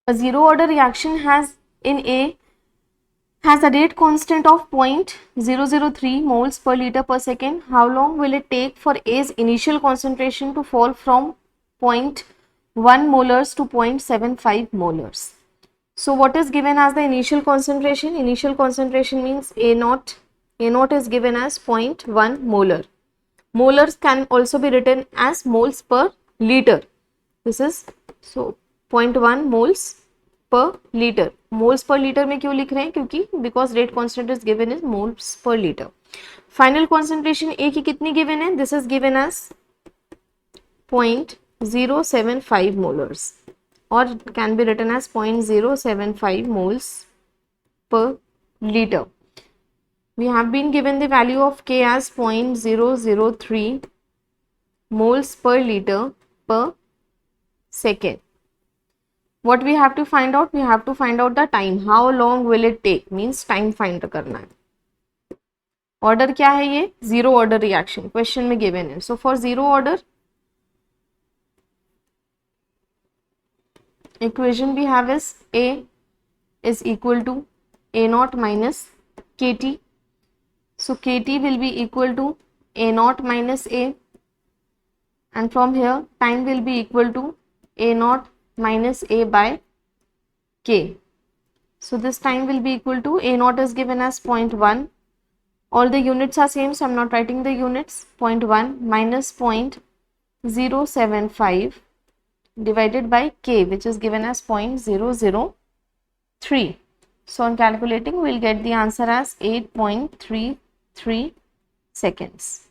A zero order reaction has a rate constant of 0.003 moles per liter per second. How long will it take for A's initial concentration to fall from 0.1 molars to 0.75 molars? So what is given as the initial concentration? Initial concentration means A naught. A naught is given as 0.1 molar. Molars can also be written as moles per liter. This is so 0.1 moles per liter. Moles per liter में क्यों लिख रहे हैं? क्योंकि because rate constant is given is moles per liter. Final concentration A की कितनी given है? This is given as 0.075 molars or can be written as 0.075 moles per liter. We have been given the value of K as 0.003 moles per liter per second. What we have to find out? We have to find out the time. How long will it take? Means time find करना है. Order क्या है ये? Zero order reaction. Question में given है. So for zero order, equation we have is A is equal to A naught minus KT. So KT will be equal to A naught minus A, and from here time will be equal to A naught minus A by K. So this time will be equal to A naught is given as 0.1. All the units are same, so I am not writing the units. 0.1 minus 0.075 divided by K, which is given as 0.003. So on calculating, we will get the answer as 8.33 seconds.